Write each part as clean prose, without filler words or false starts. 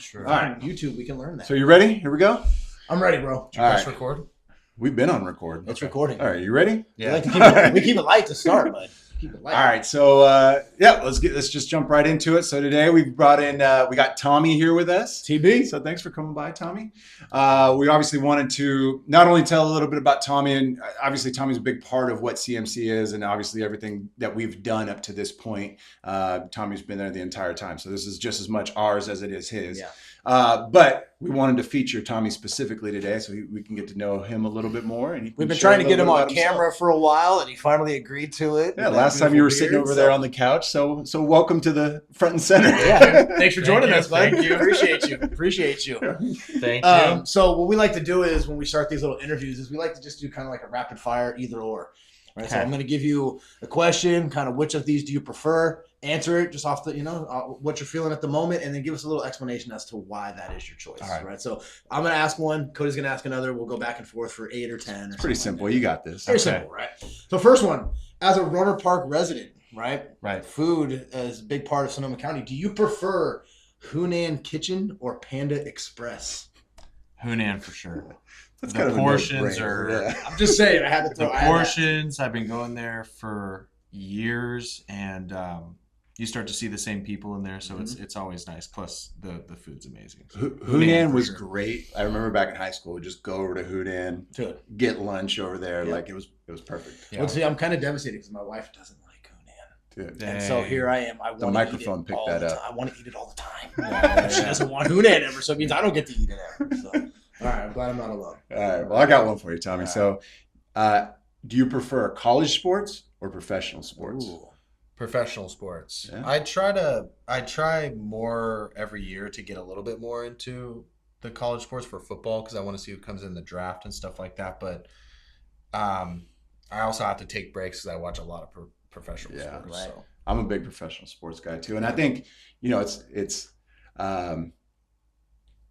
Sure. All right, YouTube, we can learn that. So you ready? Here we go. I'm ready, bro. Did you press record? We've been on record. It's recording. All right, you ready? We like to keep it, we keep it light to start, bud. Keep it light. All right, so let's just jump right into it. So today we brought in we got Tommy here with us. TB. So thanks for coming by, Tommy. We obviously wanted to not only tell a little bit about Tommy, and obviously Tommy's a big part of what CMC is, and obviously everything that we've done up to this point. Tommy's been there the entire time, so this is just as much ours as it is his. Yeah. But we wanted to feature Tommy specifically today, so we can get to know him a little bit more. And We've been trying to get him on camera for a while, and he finally agreed to it. Yeah, last time you were sitting over there on the couch, so welcome to the front and center. Yeah, thanks for joining us, bud. Thank you. Appreciate you. Thank you. So what we like to do is when we start these little interviews is we like to just do kind of like a rapid fire either or. Right. Okay. So I'm going to give you a question, kind of which of these do you prefer? Answer it just off the, what you're feeling at the moment, and then give us a little explanation as to why that is your choice. All right. So I'm going to ask one. Cody's going to ask another. We'll go back and forth for 8 or 10. It's pretty simple. You got this. Very simple, right? So first one, as a Rohnert Park resident, right? Food is a big part of Sonoma County. Do you prefer Hunan Kitchen or Panda Express? Hunan for sure. That's the kind of portions are. Yeah. I'm just saying. I had to throw the portions. I've been going there for years, and you start to see the same people in there, so it's always nice. Plus, the food's amazing. So Hunan was great. I remember back in high school, we'd just go over to Hunan, get lunch over there. Yeah. Like it was perfect. Yeah. Well, see, I'm kind of devastated because my wife doesn't like Hunan. Dude. And so here I am. The microphone picked that up. I want to eat it all the time. She doesn't want Hunan ever, so it means I don't get to eat it ever. So. All right, I'm glad I'm not alone. All right, well, I got one for you, Tommy. So, do you prefer college sports or professional sports? Ooh. Professional sports. Yeah. I try more every year to get a little bit more into the college sports for football because I want to see who comes in the draft and stuff like that. But I also have to take breaks because I watch a lot of professional sports. Right. So. I'm a big professional sports guy too, and I think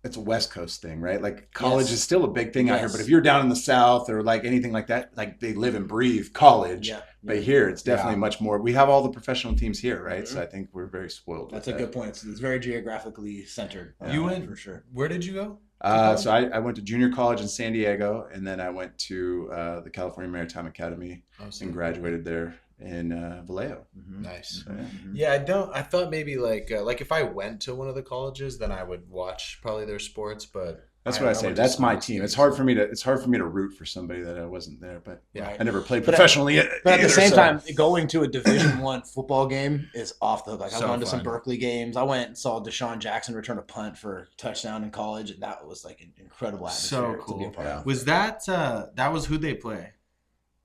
it's a West Coast thing, right? Like college is still a big thing out here, but if you're down in the South or like anything like that, like they live and breathe college. Yeah. But here it's definitely much more. We have all the professional teams here, right? So I think we're very spoiled. That's a good point. It's very geographically centered. You went for sure. Where did you go? So I went to junior college in San Diego, and then I went to the California Maritime Academy and graduated there in Vallejo. Nice. Yeah, I thought maybe like if I went to one of the colleges, then I would watch probably their sports. But that's what I say. That's my team. It's hard for me to root for somebody that I wasn't there. But I never played professionally. But at the same time, going to a Division I football game is off the hook. Like I've gone to some Berkeley games. I went and saw Deshaun Jackson return a punt for a touchdown in college, and that was like an incredible atmosphere. So cool. To be a part of. Was that was who they play?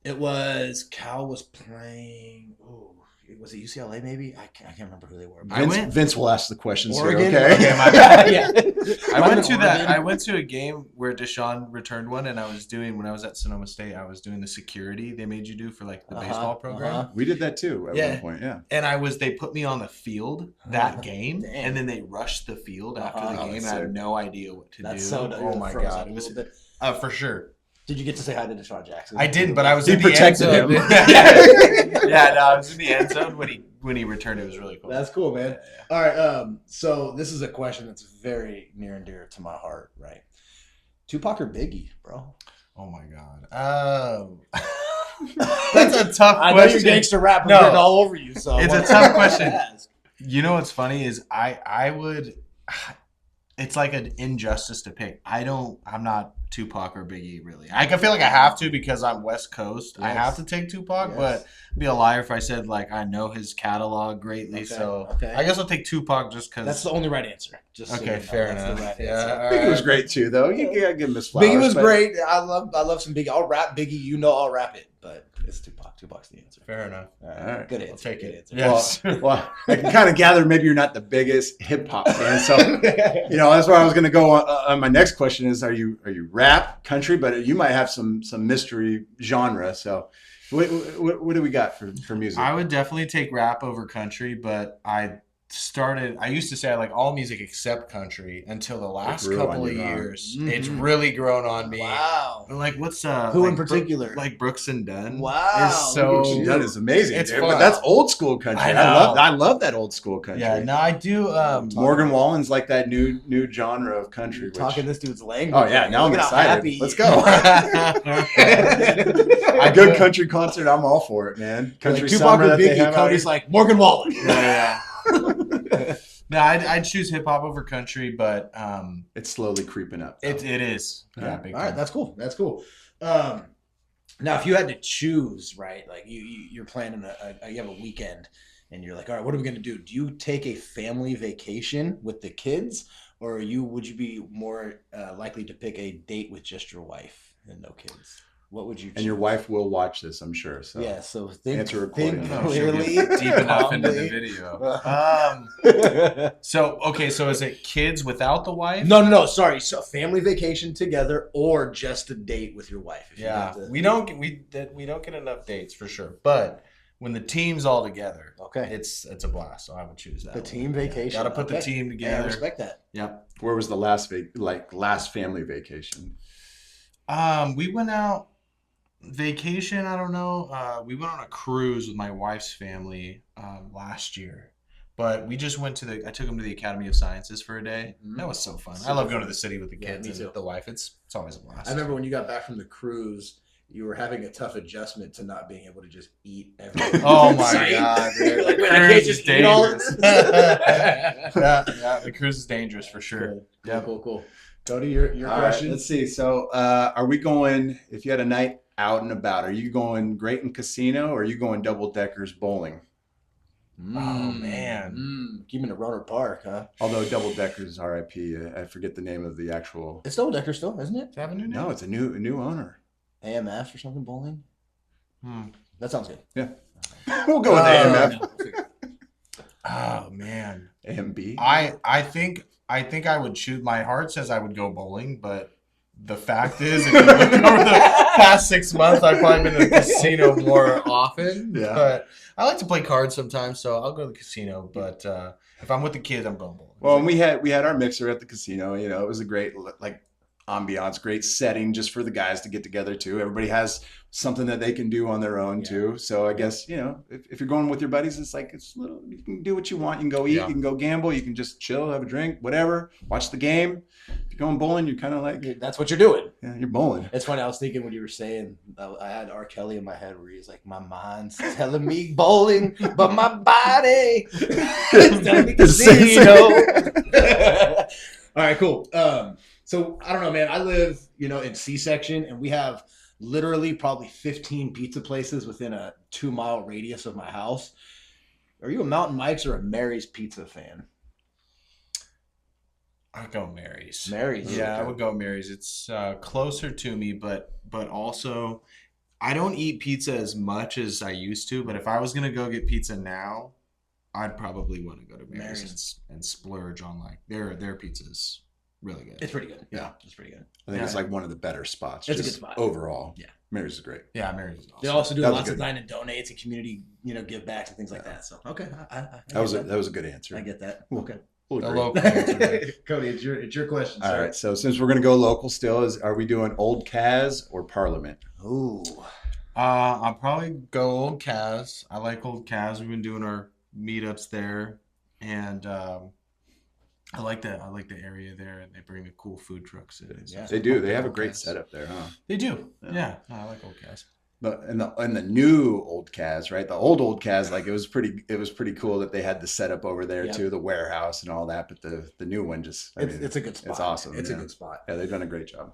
It was Cal was playing. Ooh, was it UCLA? Maybe I can't remember who they were. Vince will ask the questions Oregon? here. Okay. My bad. I went to a game where Deshaun returned one, and when I was at Sonoma State, I was doing the security they made you do for like the baseball program. We did that too at one point. Yeah. And they put me on the field that game, and then they rushed the field after the game. I had no idea what to do. So oh my god, it was for sure. Did you get to say hi to Deshaun Jackson? I didn't, but I was in the end zone. I was in the end zone when he returned. It was really cool. That's cool, man. All right, so this is a question that's very near and dear to my heart, right? Tupac or Biggie, bro? Oh my god. That's a tough question. I know you're gangster rap. I'm getting all over you. So it's a tough question. You know what's funny is I would. It's like an injustice to pick. I'm not Tupac or Biggie, really. I feel like I have to because I'm West Coast. Yes. I have to take Tupac, but I'd be a liar if I said like I know his catalog greatly. I guess I'll take Tupac just because. That's the only right answer. Fair enough. Biggie was great too, though. You gotta give him his flowers. Biggie was great. I love some Biggie. I'll rap Biggie. I'll rap it, but it's Tupac. Tupac's the answer. Fair enough. All right. Good answer. I'll take it. Yes. Well, I can kind of gather maybe you're not the biggest hip hop fan, so that's where I was going to go on my next question is: Are you rap, country? But you might have some mystery genre. So, what do we got for music? I would definitely take rap over country, but I started. I used to say I like all music except country until the last grew on couple of you, huh? years. Mhm. It's really grown on me. Wow. Like what's Who like in particular? like Brooks and Dunn. Wow, Is so look at you. That is amazing, It's dude. fun. But that's old school country. I I know. love that old school country. yeah. No, I do. Morgan Wallen's like that new genre of country. You're Which, talking this dude's language. oh yeah, now I'm Look at how excited. happy Let's he- go. A good country concert, I'm all for it, man. Country Like Tupac summer with that they Biggie, have out Cody's here. like Morgan Wallen. yeah. No, I'd choose hip hop over country, but It's slowly creeping up. though. it is. Yeah. Yeah, big All right, time. that's cool. That's cool. Now, if you had to choose, right, like you're planning you have a weekend, and you're like, all right, what are we gonna do? Do you take a family vacation with the kids, or would you be more likely to pick a date with just your wife and no kids? What would you choose? And your wife will watch this, I'm sure. So Yeah, so think Answer accordingly. clearly, Deep enough into the calmly. video. So is it kids without the wife? No. Sorry. So family vacation together, or just a date with your wife. If you Yeah, have to- we don't get enough dates for sure. But when the team's all together, Okay. it's a blast. So I would choose that. The one. team vacation. Got to put the Okay. team Yeah, I together. respect that. Yep. where was the last family vacation? We went out vacation. I don't know. We went on a cruise with my wife's family last year. But we just went I took them to the Academy of Sciences for a day. Mhm. That was so fun. I Super love going to fun. the city with the Yeah, kids me and too. the wife. It's always a blast. I remember when you got back from the cruise, you were having a tough adjustment to not being able to just eat everything. Oh my Site. god, You're dude. like, The "Man, I can't cruise is just eat all of dangerous. this." yeah, the cruise is dangerous for sure. Cool. Yep. Cool. Cody, your All right, question. let's see. So, are we going? If you had a night out and about, are you going Grayton Casino or are you going double deckers bowling? Oh, man. Keeping it Rohnert Park, huh? Although double deckers, RIP, I forget the name of the actual. It's double decker still, isn't it? Does it have a new name? No, it's a new owner. AMF or something bowling. That sounds good. Yeah, we'll go with AMF. Oh man. AMB. I think I would choose. My heart says I would go bowling, but the fact is, if you look over the past 6 months, I've probably been in the casino more often. Yeah. But I like to play cards sometimes, so I'll go to the casino. But if I'm with the kids, I'm going bowling. Well, and we had our mixer at the casino. You know, it was a great ambiance, great setting just for the guys to get together too. Everybody has something that they can do on their own too. So I guess, you know, if you're going with your buddies, it's little, you can do what you want. You can go eat, Yeah. you can go gamble, you can just chill, have a drink, whatever, watch the game. If you're going bowling, you're kind of like, That's what you're doing. yeah, you're bowling. It's funny. I was thinking when you were saying, I had R. Kelly in my head where he's like, my mind's telling me bowling, but my body is telling me casino. All right, cool. So I don't know, man. I live, in C-section, and we have literally probably 15 pizza places within a 2-mile radius of my house. Are you a Mountain Mike's or a Mary's Pizza fan? I'd go Mary's. Mary's. Yeah, I Okay. would go Mary's. It's closer to me, but also I don't eat pizza as much as I used to. But if I was gonna go get pizza now, I'd probably want to go to Mary's and splurge on their pizza's really good. It's pretty good. Yeah. It's pretty good. I think it's Yeah. like one of the better spots. It's a just good spot. overall. Yeah. Mary's is great. Yeah, Mary's is awesome. They also do That was lots of good. dine and donates and community, give backs and things like that. So okay, I That was get a good answer. I get that. Cool. Okay, We'll The agree. local answer. Cody, it's your question. All sir. right. So since we're gonna go local still, are we doing Old Kaz or Parliament? Ooh, I'll probably go Old Kaz. I like Old Kaz. We've been doing our meetups there, and I like the area there, and they bring the cool food trucks in. Yeah. They do. They have a Old great Kaz. setup there, huh? They do. Yeah. Yeah, no, I like Old Kaz. But and the new Old Kaz, right? The old Kaz, like it was pretty cool that they had the setup over there Yep. too, the warehouse and all that. But the new one just, it's a good spot. it's awesome. It's yeah. a good spot. Yeah, they've done a great job.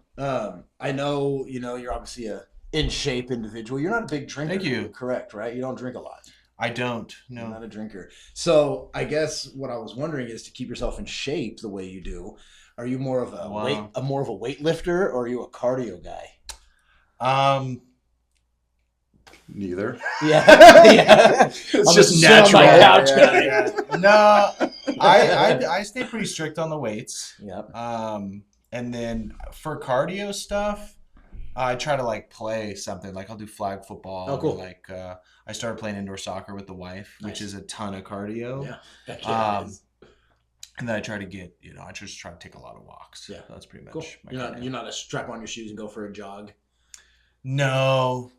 I know, you're obviously a in shape individual. You're not a big drinker. Thank you. Correct, right? You don't drink a lot. I don't. You're No. not a drinker. So I guess what I was wondering is, to keep yourself in shape the way you do, are you more of a Wow. weightlifter, or are you a cardio guy? Neither. Yeah, yeah. It's I'm just sit on my natural. couch Yeah, guy. yeah. No, I stay pretty strict on the weights. Yep. And then for cardio stuff, I try to like play something like I'll do flag football. Oh, cool. Or like I started playing indoor soccer with the wife, which Nice. is a ton of cardio. Yeah. Heck yeah, it is. And then I try to get, I just try to take a lot of walks. Yeah. That's pretty much Cool. my You're not a strap on your shoes and go for a jog. No.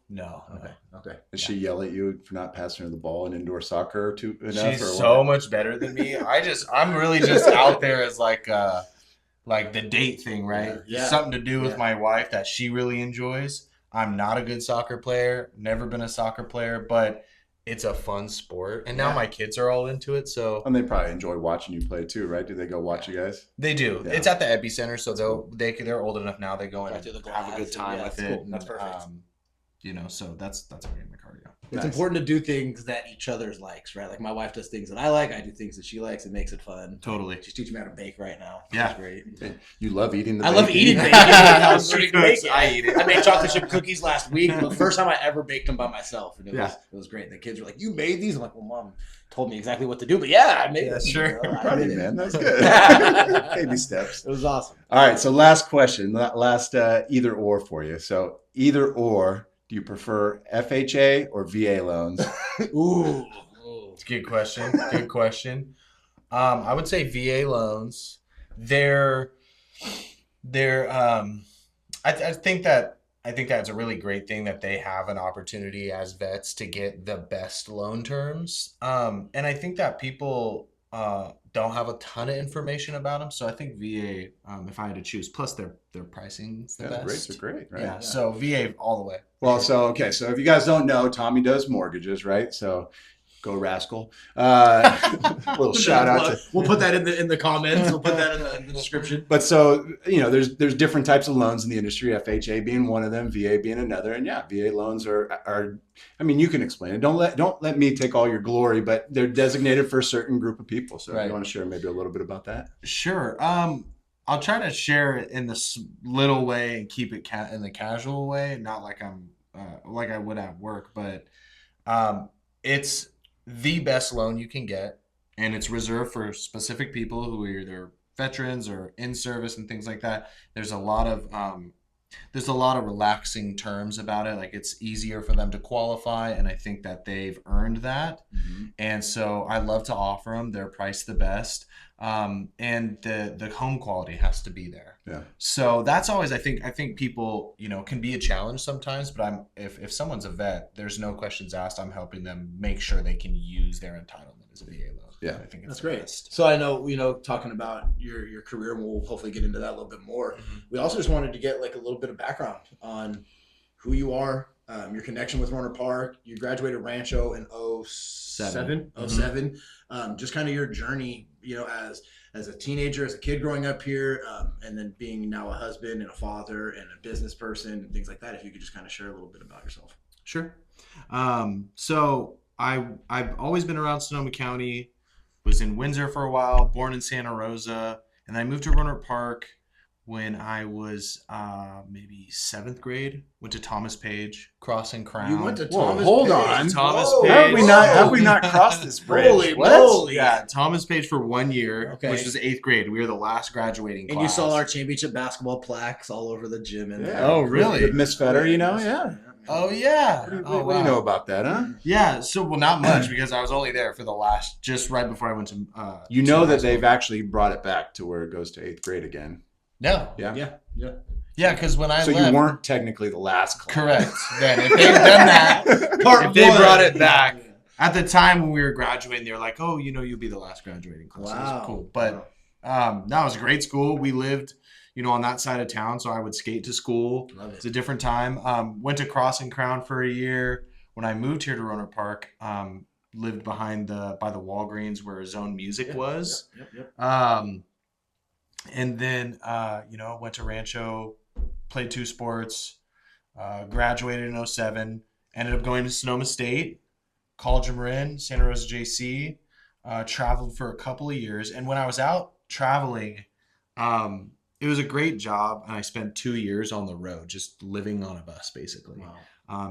Okay. Does she yell at you for not passing her the ball in indoor soccer enough? She's or so what? much better than me. I'm really just out there as like the date thing, right? Yeah. Something to do with my wife that she really enjoys. I'm not a good soccer player, never been a soccer player, but it's a fun sport. And now my kids are all into it, so And they probably enjoy watching you play too, right? Do they go watch you guys? they do. Yeah. It's at the epicenter, so they're old enough now. They go in Right through and the have a glass, good time yeah, with that's it. cool. That's perfect. So that's how I get my cardio. It's important to do things that each other's likes, right? Like my wife does things that I like. I do things that she likes. It makes it fun. Totally. She's teaching me how to bake right now. Yeah. That's great. You love eating the I love bacon? eating bacon. I was learning to Cooks, bake it. I eat it. I made chocolate chip cookies last week. The first time I ever baked them by myself. And it was great. The kids were like, "You made these?" I'm like, "Well, Mom told me exactly what to do." But yeah, I made Yeah, it. sure. You know, I Proud of did you, it. man. That's good. Baby steps. It was awesome. All right. So last question, last either or for you. So either or, do you prefer FHA or VA loans? Ooh. It's a good question. Good question. I would say VA loans. They're I think that's a really great thing that they have an opportunity as vets to get the best loan terms. And I think that people don't have a ton of information about them. So I think VA, if I had to choose, plus their pricing's the best. Rates are great, right? Yeah. So VA all the way. Well, so if you guys don't know, Tommy does mortgages, right? So go rascal. Little shout out to. We'll put that in the comments. We'll put that in the description. But so there's different types of loans in the industry. FHA being one of them, VA being another, and yeah, VA loans are. I mean, you can explain it. Don't let me take all your glory, but they're designated for a certain group of people. So if you want to share maybe a little bit about that? Sure. I'll try to share it in this little way and keep it in the casual way, not like I'm like I would at work, but it's the best loan you can get, and it's reserved for specific people who are either veterans or in service and things like that. There's a lot of relaxing terms about it. Like it's easier for them to qualify, and I think that they've earned that. Mm-hmm. And so I love to offer them. They're priced the best, and the home quality has to be there. Yeah. So that's always I think people can be a challenge sometimes. But if someone's a vet, there's no questions asked. I'm helping them make sure they can use their entitlement as a VA loan. Yeah, I think that's great. Best. So I know, talking about your career, and we'll hopefully get into that a little bit more. Mm-hmm. We also just wanted to get like a little bit of background on who you are, your connection with Rohnert Park. You graduated Rancho in 07. Mm-hmm. Just kind of your journey, as a teenager, as a kid growing up here, and then being now a husband and a father and a business person and things like that. If you could just kind of share a little bit about yourself. Sure. So I've always been around Sonoma County. Was in Windsor for a while, born in Santa Rosa, and I moved to Rohnert Park when I was maybe 7th grade. Went to Thomas Page, Crossing Crown. You went to Thomas hold Page? on. Thomas Whoa. Page. Have we not crossed this bridge? Holy What? moly. Yeah, Thomas Page for 1 year, Okay. which was 8th grade. We were the last graduating class. And you saw our championship basketball plaques all over the gym. And Yeah. Oh, really? With Miss Fetter, yeah. Oh, yeah. What do you know about that, huh? Yeah, so, well, not much because I was only there for just right before I went to You know that they've actually brought it back to where it goes to 8th grade again. No. Yeah. Yeah, because when I So left. you weren't technically the last class. Correct. Then if they'd done that, if they brought it back. At the time when we were graduating, they were like, "Oh, you'll be the last graduating class." Wow. It was cool. But that was a great school. We lived, on that side of town, so I would skate to school. Love it. It's a different time. Went to Crossing Crown for a year. When I moved here to Rohnert Park, lived by the Walgreens where Zone Music was. Yep. And then went to Rancho, played 2 sports, graduated in 07, ended up going to Sonoma State, College of Marin, Santa Rosa JC, traveled for a couple of years. And when I was out traveling, it was a great job. And I spent 2 years on the road, just living on a bus, basically,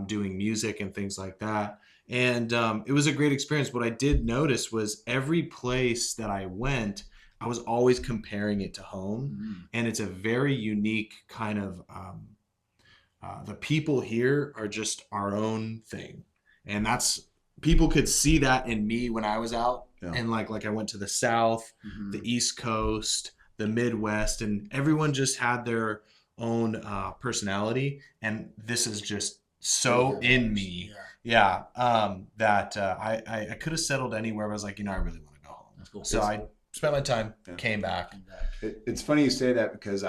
doing music and things like that. And it was a great experience. What I did notice was every place that I went, I was always comparing it to home. Mm-hmm. And it's a very unique kind of the people here are just our own thing, and that's people could see that in me when I was out, Yeah. and like I went to the South, the East Coast, the Midwest, and everyone just had their own personality, and this is just so in me, that I could have settled anywhere. But I was like, I really want to go home. That's cool. So I spent my time, came back. It's funny you say that because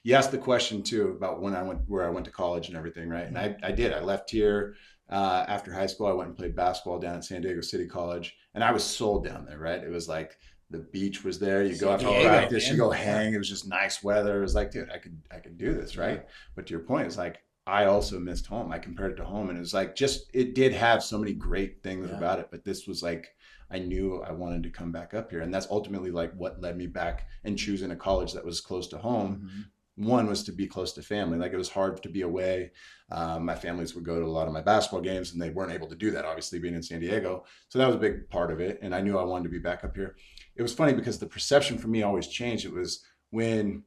you asked the question too about where I went to college and everything, right? And I did. I left here after high school. I went and played basketball down at San Diego City College, and I was sold down there, right? It was like the beach was there. You go after practice, you go hang. It was just nice weather. It was like, dude, I could do this, right? But to your point, it's like I also missed home. I compared it to home, and it was like it did have so many great things about it, but this was like. I knew I wanted to come back up here. And that's ultimately like what led me back and choosing a college that was close to home. One was to be close to family. Like it was hard to be away. My families would go to a lot of my basketball games and they weren't able to do that, obviously being in San Diego. So that was a big part of it. And I knew I wanted to be back up here. It was funny because the perception for me always changed. It was when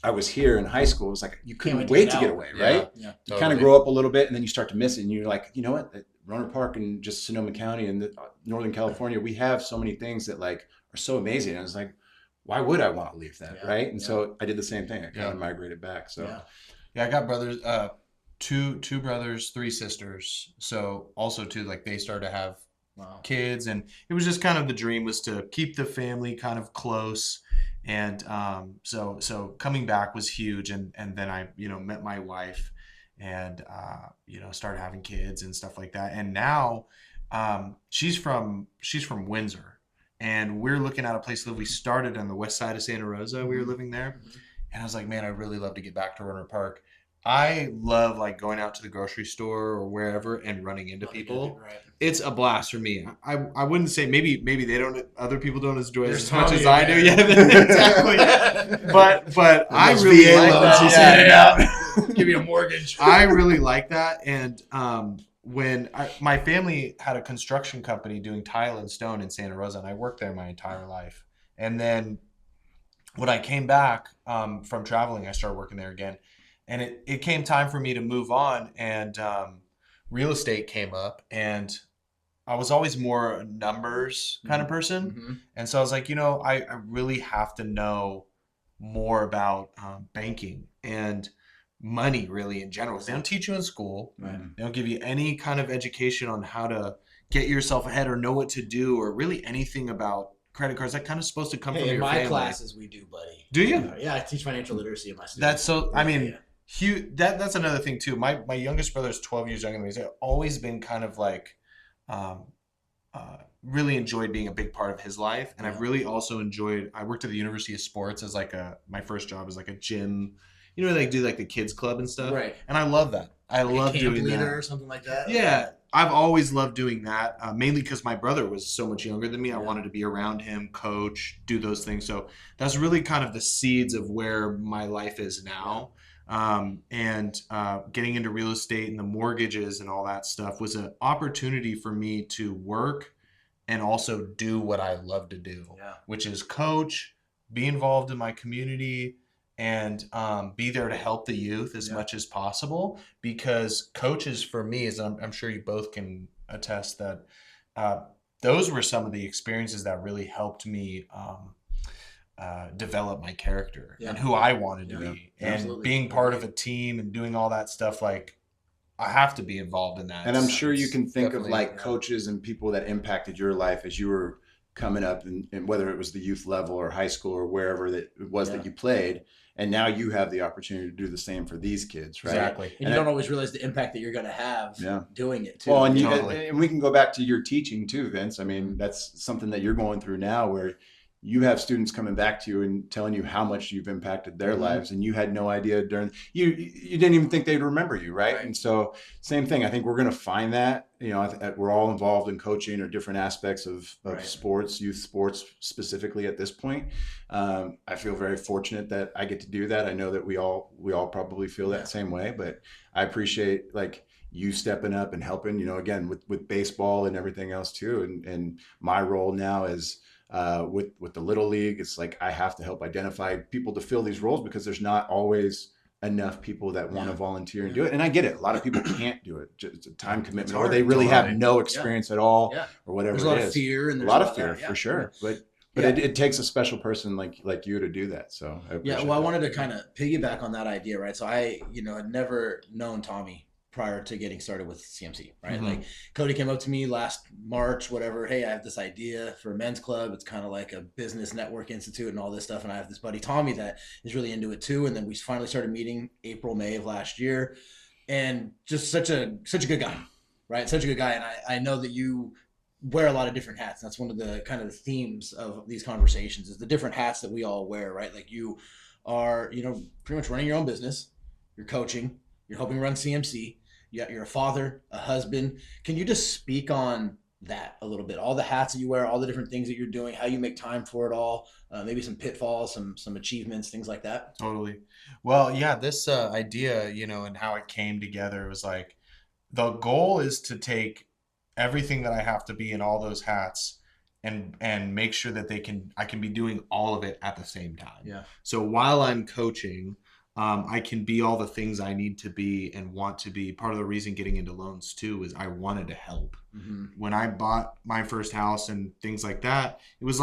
I was here in high school, it was like, you couldn't wait to get away, right? Yeah, totally. You kind of grow up a little bit and then you start to miss it. And you're like, you know what? Rohnert Park and just Sonoma County and Northern California, we have so many things that like are so amazing. And I was like, why would I want to leave that, right? And so I did the same thing. I kind of migrated back. So I got brothers, two brothers, 3 sisters. So also too, like they started to have kids, and it was just kind of the dream was to keep the family kind of close. And so coming back was huge. And then I met my wife. And started having kids and stuff like that. And now she's from Windsor, and we're looking at a place to live. We started on the west side of Santa Rosa. We were living there, and I was like, man, I really love to get back to Rohnert Park. I love like going out to the grocery store or wherever and running into people. Right. It's a blast for me. I wouldn't say maybe they don't. Other people don't enjoy it as much as I do. Yeah, exactly. But I really like that. Give me a mortgage. I really like that. And when my family had a construction company doing tile and stone in Santa Rosa, and I worked there my entire life. And then when I came back from traveling, I started working there again. And it came time for me to move on, and real estate came up, and I was always more a numbers kind of person. And so I was like, I really have to know more about banking and money really in general. They don't teach you in school. Right. They don't give you any kind of education on how to get yourself ahead or know what to do or really anything about credit cards. That kind of supposed to come from your family. In my classes, we do, buddy. Do you? Yeah, I teach financial literacy in my students. That's so. I mean, huge. That's another thing too. My youngest brother is 12 years younger than me. He's always been kind of like, really enjoyed being a big part of his life, and I've really also enjoyed. I worked at the University of Sports as like my first job as like a gym. They do like the kids club and stuff. Right. And I love that. I love doing that. Or something like that. Yeah. I've always loved doing that, mainly because my brother was so much younger than me. I wanted to be around him, coach, do those things. So that's really kind of the seeds of where my life is now. And getting into real estate and the mortgages and all that stuff was an opportunity for me to work and also do what I love to do, which is coach, be involved in my community, and be there to help the youth as much as possible, because coaches for me, as I'm sure you both can attest, that those were some of the experiences that really helped me develop my character and who I wanted to be. And absolutely. Being part of a team and doing all that stuff, like I have to be involved in that. And I'm sure you can think of like coaches and people that impacted your life as you were coming up, and whether it was the youth level or high school or wherever that it was that you played. And now you have the opportunity to do the same for these kids, right? Exactly. And you don't always realize the impact that you're going to have doing it too. Well, and and we can go back to your teaching too, Vince. I mean, that's something that you're going through now, where you have students coming back to you and telling you how much you've impacted their lives, and you had no idea you didn't even think they'd remember you, right? And so same thing. I think we're going to find that, we're all involved in coaching or different aspects of sports, youth sports specifically at this point. I feel very fortunate that I get to do that. I know that we all probably feel that same way, but I appreciate like you stepping up and helping, again, with baseball and everything else too. And my role now is, with the Little League, it's like I have to help identify people to fill these roles, because there's not always enough people that want to volunteer and do it. And I get it. A lot of people can't do it. Just a time commitment, or hard. they really have Totally. no experience at all, Yeah. or whatever There's a lot it of is. fear and A there's lot of fear for sure. But Yeah. it takes a special person like you to do that. So I appreciate Well, I that. wanted to kind of piggyback on that idea, right? So I, had never known Tommy prior to getting started with CMC, right? Mhm. Like Cody came up to me last March, whatever. Hey, I have this idea for a men's club. It's kind of like a business network institute and all this stuff. And I have this buddy Tommy that is really into it too. And then we finally started meeting April, May of last year, and just such a good guy, right? Such a good guy. And I know that you wear a lot of different hats. That's one of the kind of the themes of these conversations is the different hats that we all wear, right? Like you are, pretty much running your own business. You're coaching. You're helping run CMC. You're a father, a husband. Can you just speak on that a little bit? All the hats that you wear, all the different things that you're doing, how you make time for it all, maybe some pitfalls, some achievements, things like that. Totally. Well, yeah, this idea, and how it came together was like the goal is to take everything that I have to be in all those hats and make sure that I can be doing all of it at the same time. Yeah. So while I'm coaching, I can be all the things I need to be and want to be. Part of the reason getting into loans too is I wanted to help. Mm-hmm. When I bought my first house and things like that, it was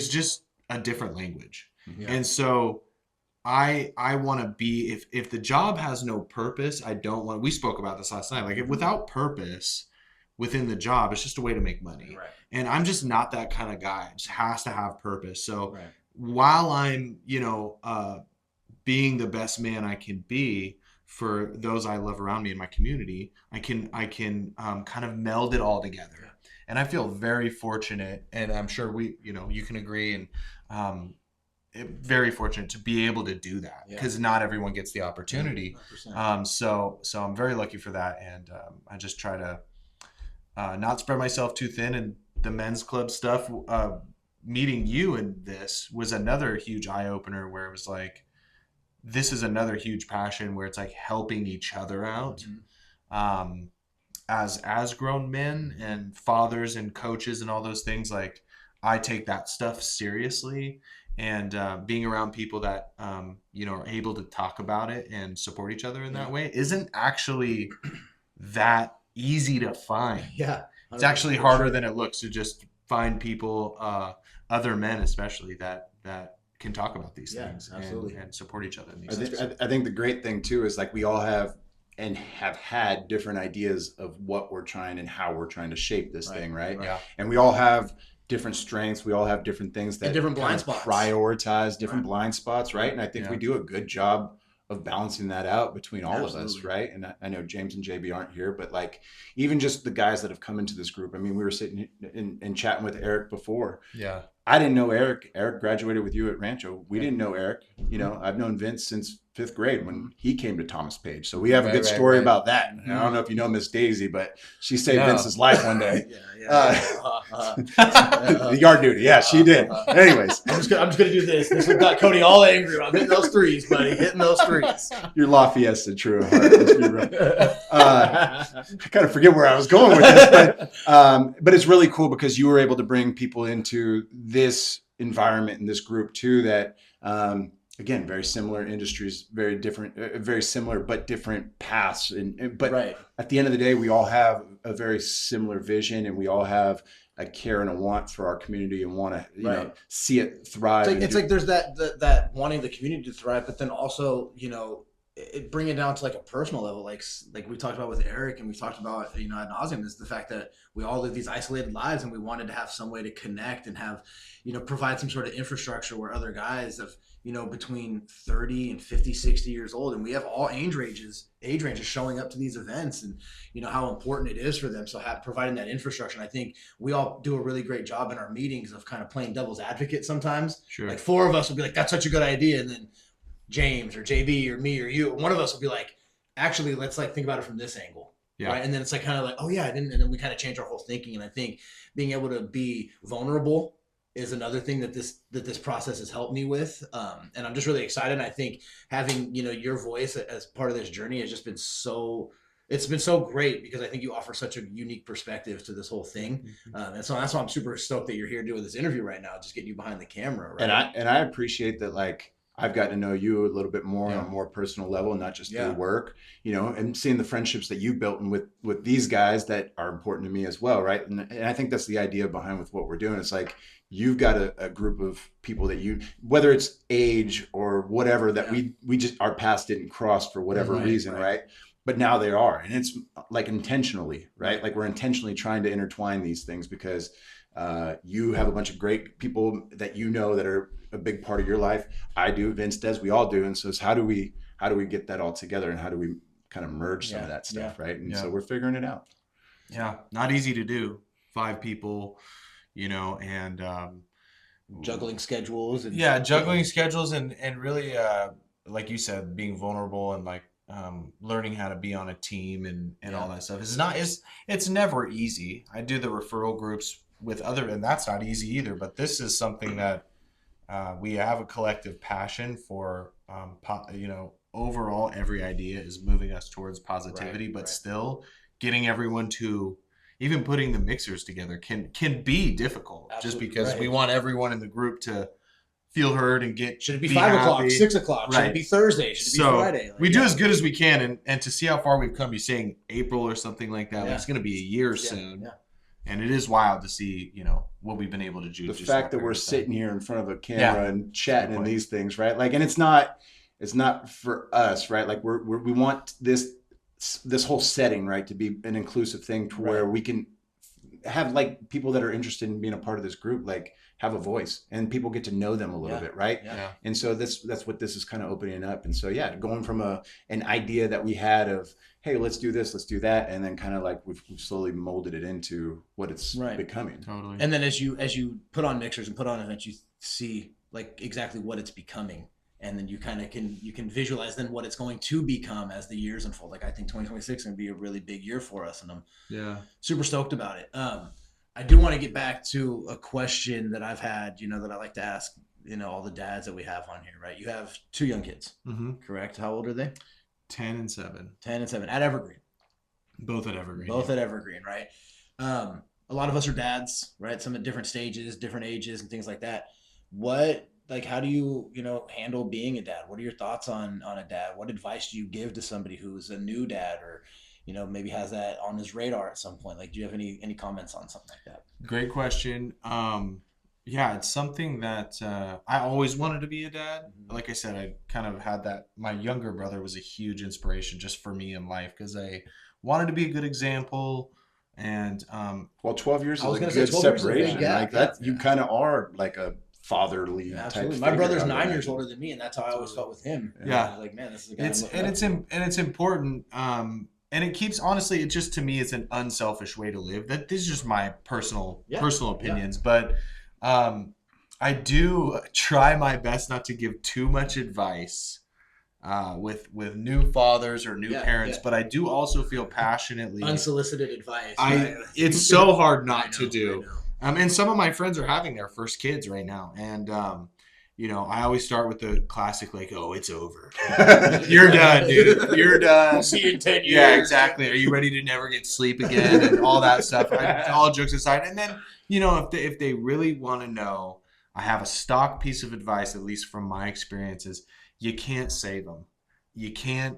just a different language. Yeah. And so I want to be, if the job has no purpose, we spoke about this last night, like if without purpose within the job, it's just a way to make money. Right. And I'm just not that kind of guy. It just has to have purpose. So Right. while I'm, being the best man I can be for those I love around me in my community, I can kind of meld it all together. Yeah. And I feel very fortunate, and I'm sure you can agree, and very fortunate to be able to do that because not everyone gets the opportunity. So I'm very lucky for that, and I just try to not spread myself too thin. And the men's club stuff, meeting you in this was another huge eye opener where it was like, this is another huge passion where it's like helping each other out. Mm-hmm. As grown men and fathers and coaches and all those things, like I take that stuff seriously, and being around people that are able to talk about it and support each other in that way isn't actually that easy to find. Yeah. It's actually harder than it looks to just find people, other men especially, that can talk about these things and support each other in these things. I think the great thing too is like we all have and have had different ideas of what we're trying and how we're trying to shape this thing, right? Yeah. And we all have different strengths. We all have different things that and different blind spots. Prioritize different blind spots, right? And I think Yeah. we do a good job of balancing that out between all of us, Absolutely. right? And I know James and JB aren't here, but like even just the guys that have come into this group. I mean, we were sitting and chatting with Eric before. Yeah. I didn't know Eric. Eric graduated with you at Rancho. We didn't know Eric. I've known Vince since 5th grade when he came to Thomas Page. So we have a good story about that. And I don't know if you know Miss Daisy, but she saved Vince's life one day. The yard duty. Yeah, she did. Anyways. I'm just gonna do this. This has got Cody all angry about hitting those threes, buddy. Hitting those threes. Your Lafayette true heart. Let's be real. I kind of forget where I was going with this, but it's really cool because you were able to bring people into this environment and this group too that again, very similar industries, very different, very similar but different paths. But at the end of the day, we all have a very similar vision, and we all have a care and a want for our community and want to see it thrive. It's like there's that wanting the community to thrive, but then also bring it down to like a personal level, like we talked about with Eric, and we talked about ad nauseum, is the fact that we all live these isolated lives, and we wanted to have some way to connect and have provide some sort of infrastructure where other guys have between 30 and 50, 60 years old, and we have all age ranges showing up to these events, and how important it is for them. So providing that infrastructure, and I think we all do a really great job in our meetings of kind of playing devil's advocate sometimes. Sure. Like 4 of us will be like, that's such a good idea, and then James or JB or me or you, one of us will be like, actually, let's like think about it from this angle. Yeah. Right. And then it's like kind of like, oh yeah, I didn't. And then we kind of change our whole thinking. And I think being able to be vulnerable is another thing that this process has helped me with. And I'm just really excited. And I think having, your voice as part of this journey has just been it's been so great, because I think you offer such a unique perspective to this whole thing. And so that's why I'm super stoked that you're here doing this interview right now, just getting you behind the camera. Right. And I appreciate that. Like, I've gotten to know you a little bit more Yeah. on a more personal level, not just Yeah. through work, you know, and seeing the friendships that you built and with these guys that are important to me as well. Right. And I think that's the idea behind with what we're doing. It's like, you've got a group of people that you, whether it's age or whatever, that we just, our paths didn't cross for whatever reason. Right. But now they are, and it's like intentionally, right? Like we're intentionally trying to intertwine these things because you have a bunch of great people that you know that are a big part of your life. I do, Vince does, we all do. And so it's how do we get that all together, and how do we kind of merge some of that stuff, right? And so we're figuring it out. Yeah, not easy to do. 5 people, you know, and juggling schedules and juggling schedules and really like you said, being vulnerable and like learning how to be on a team and all that stuff. It's never easy. I do the referral groups with and that's not easy either, but this is something that we have a collective passion for. You know, overall every idea is moving us towards positivity, but still getting everyone to, even putting the mixers together can be difficult. Absolutely. Just because we want everyone in the group to feel heard and should it be 5 o'clock, 6 o'clock? Should it be Thursday? Should it be Friday? Like, we do as good as we can, and to see how far we've come. You're saying April or something like that. Like it's going to be a year soon. Yeah. And it is wild to see, you know, what we've been able to do. The fact that we're sitting here in front of a camera and chatting and these things, right? Like, and it's not for us, right? Like we want this whole setting, right, to be an inclusive thing to where we can have like people that are interested in being a part of this group, like have a voice, and people get to know them a little bit, right? Yeah. And so that's what this is kind of opening up. And so going from an idea that we had of, hey, let's do this, let's do that, and then kind of like we've slowly molded it into what it's becoming. Totally. And then as you put on mixers and put on events, you see like exactly what it's becoming. And then you kind of can visualize then what it's going to become as the years unfold. Like I think 2026 is going to be a really big year for us, and I'm super stoked about it. I do want to get back to a question that I've had, you know, that I like to ask, you know, all the dads that we have on here, right? You have 2 young kids, correct? How old are they? 10 and 7. 10 and 7 at Evergreen. Both at Evergreen. Both at Evergreen, right? A lot of us are dads, right? Some at different stages, different ages, and things like that. How do you handle being a dad? What are your thoughts on a dad? What advice do you give to somebody who's a new dad, or, you know, maybe has that on his radar at some point? Like, do you have any comments on something like that? Great question. It's something that I always wanted to be a dad. Like I said, I kind of had that. My younger brother was a huge inspiration just for me in life because I wanted to be a good example. And 12 years is a good separation. Like that, you kind of are like a fatherly type. My brother's 9 years older than me, and that's how I always felt with him. Yeah, I was like, man, this is a guy. It's important. And it keeps, honestly, it just, to me, it's an unselfish way to live. That this is just my personal opinions, but I do try my best not to give too much advice with new fathers or new parents, but I do also feel passionately unsolicited advice. It's so hard not to do. And some of my friends are having their first kids right now, and you know, I always start with the classic, like, "Oh, it's over. You're done, dude. You're done. We'll see you in 10 years." Yeah, exactly. Are you ready to never get sleep again and all that stuff? All jokes aside, and then, you know, if they really want to know, I have a stock piece of advice, at least from my experiences. You can't save them. You can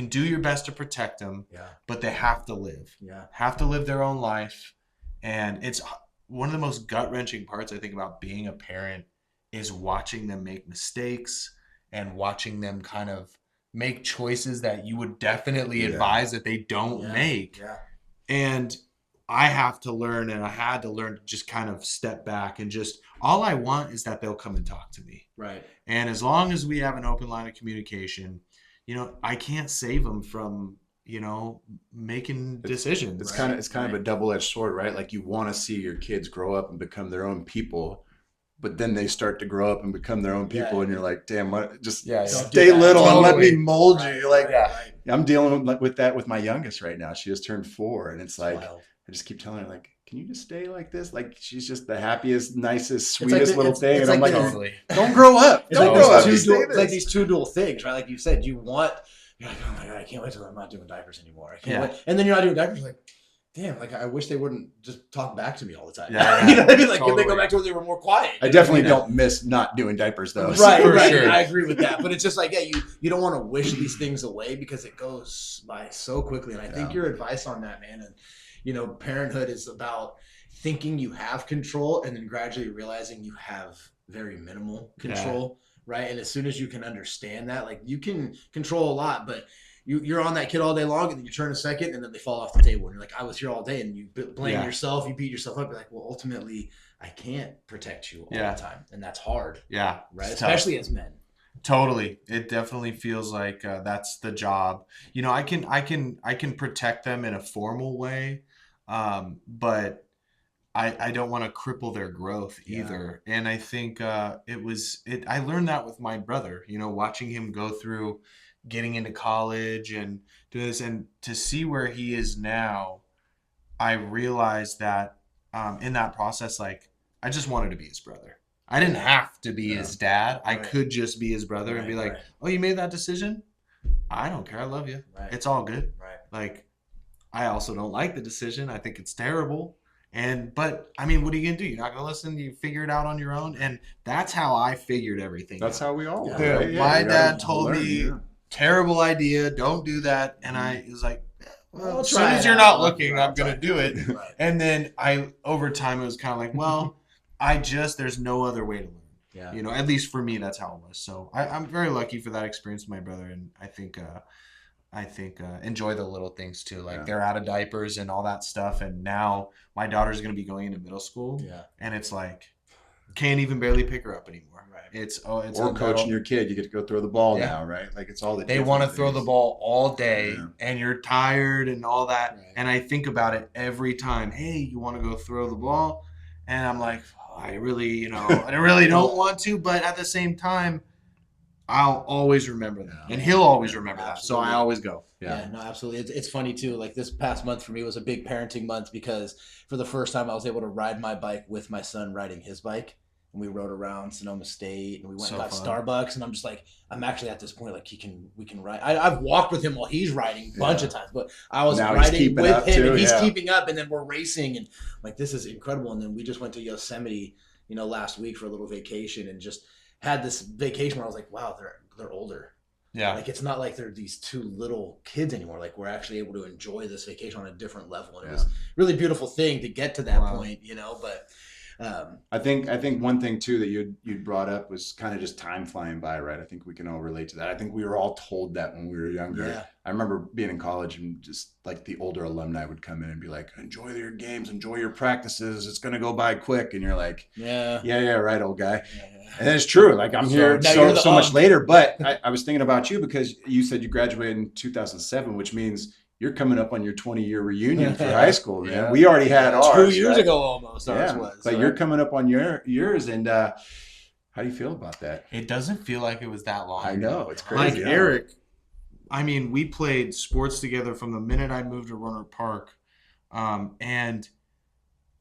do your best to protect them, but they have to live. Have to live their own life, and it's one of the most gut-wrenching parts, I think, about being a parent is watching them make mistakes and watching them kind of make choices that you would definitely advise that they don't make. And I have to learn, and I had to learn to just kind of step back and just, all I want is that they'll come and talk to me. Right. And as long as we have an open line of communication, you know, I can't save them from, you know, making decisions. It's kind of a double-edged sword, right? Like, you want to see your kids grow up and become their own people, but then they start to grow up and become their own people, and you're like, damn, what? Just stay little and let me mold you. Like, I'm dealing with that with my youngest right now. She just turned 4, and it's like, wild. I just keep telling her, like, can you just stay like this? Like, she's just the happiest, nicest, sweetest little thing. And I'm like, don't grow up. Don't grow up. It's like these two dual things, right? Like you said, you're like, oh my God, I can't wait till I'm not doing diapers anymore. I can't wait. And then you're not doing diapers, like, damn, like I wish they wouldn't just talk back to me all the time. Yeah, You know what I mean? Like, totally. if they go back to where they were more quiet. I definitely don't miss not doing diapers though. Right, For right. sure. I agree with that. But it's just like, yeah, you don't want to wish these things away because it goes by so quickly. And I think your advice on that, man, and parenthood is about thinking you have control and then gradually realizing you have very minimal control, right? And as soon as you can understand that, like you can control a lot, but you're on that kid all day long, and then you turn a second, and then they fall off the table, and you're like, I was here all day, and you blame yourself, you beat yourself up. You're like, well, ultimately, I can't protect you all the time, and that's hard. Yeah, right. Especially as men. Totally, it definitely feels like that's the job. I can protect them in a formal way, but I don't want to cripple their growth either. And I think I learned that with my brother. Watching him go through getting into college and do this, and to see where he is now, I realized that in that process, like I just wanted to be his brother. I didn't have to be his dad. I could just be his brother and be like, oh, you made that decision? I don't care. I love you. It's all good. Right. Like, I also don't like the decision. I think it's terrible. But I mean, what are you gonna do? You're not gonna listen. You figure it out on your own, and that's how I figured everything. That's how we all. Yeah. Right? My dad told me, terrible idea. Don't do that. And I was like, well, as soon as you're not looking, I'm gonna do it. Right. And then over time, it was kind of like, well, there's no other way to learn. Yeah. At least for me, that's how it was. So I'm very lucky for that experience with my brother, and I think enjoy the little things too. Like they're out of diapers and all that stuff, and now my daughter's gonna be going into middle school. Yeah. And it's like can't even barely pick her up anymore. Right. It's or coaching your kid. You get to go throw the ball now, right? Like it's all the they want to throw the ball all day, and you're tired and all that. Right. And I think about it every time. Hey, you want to go throw the ball? And I'm like, I really, I really don't want to, but at the same time, I'll always remember that, and he'll always remember that. So I always go. Yeah, no, absolutely. It's funny too. Like this past month for me was a big parenting month because for the first time I was able to ride my bike with my son riding his bike, and we rode around Sonoma State, and we went and got Starbucks, and I'm just like, I'm actually at this point like we can ride. I've walked with him while he's riding a bunch of times, but I was riding with him, and he's keeping up, and then we're racing, and like this is incredible. And then we just went to Yosemite, last week for a little vacation, and just had this vacation where I was like, wow, they're older. Yeah. Like it's not like they're these two little kids anymore. Like we're actually able to enjoy this vacation on a different level. And it was a really beautiful thing to get to that point, but I think one thing too that you brought up was kind of just time flying by, right? I think we can all relate to that. I think we were all told that when we were younger. Yeah. I remember being in college and just like the older alumni would come in and be like, enjoy your games, enjoy your practices. It's going to go by quick. And you're like, yeah, right, old guy. Yeah. And it's true. Like I'm here so much later, but I was thinking about you because you said you graduated in 2007, which means you're coming up on your 20-year reunion for high school, man. Yeah. We already had ours 2 years ago almost. Ours was. But you're coming up on yours, and how do you feel about that? It doesn't feel like it was that long. I know, it's crazy. Like Eric, I mean, we played sports together from the minute I moved to Rohnert Park, and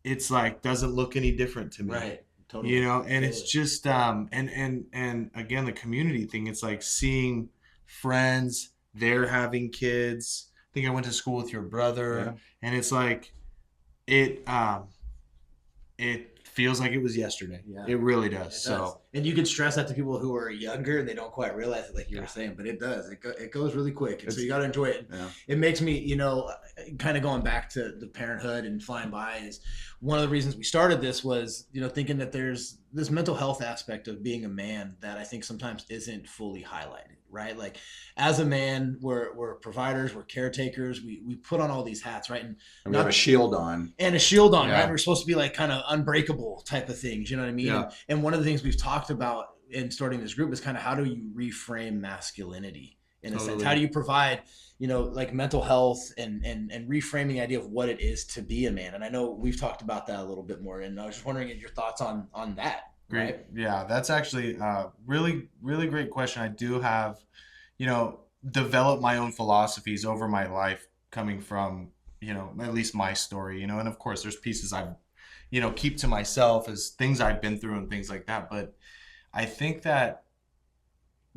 it's like doesn't look any different to me. Right. Totally. And it's just and again the community thing. It's like seeing friends, they're having kids. I think I went to school with your brother, and it's like it feels like it was yesterday. Yeah. It really does. And you can stress that to people who are younger and they don't quite realize it, like you were saying, but it does. It goes really quick, and so you got to enjoy it. Yeah. It makes me, kind of going back to the parenthood and flying by is one of the reasons we started this was, thinking that there's this mental health aspect of being a man that I think sometimes isn't fully highlighted. Right? Like as a man, we're providers, we're caretakers, we put on all these hats, right? And we have a shield on. And a shield on, right? We're supposed to be like kind of unbreakable type of things, you know what I mean? Yeah. And one of the things we've talked about in starting this group is kind of how do you reframe masculinity in a sense? How do you provide, like mental health and reframing the idea of what it is to be a man? And I know we've talked about that a little bit more, and I was just wondering your thoughts on that. Great. Right? Yeah, that's actually a really, really great question. I do have, developed my own philosophies over my life coming from, at least my story, and of course there's pieces I've, keep to myself as things I've been through and things like that. But I think that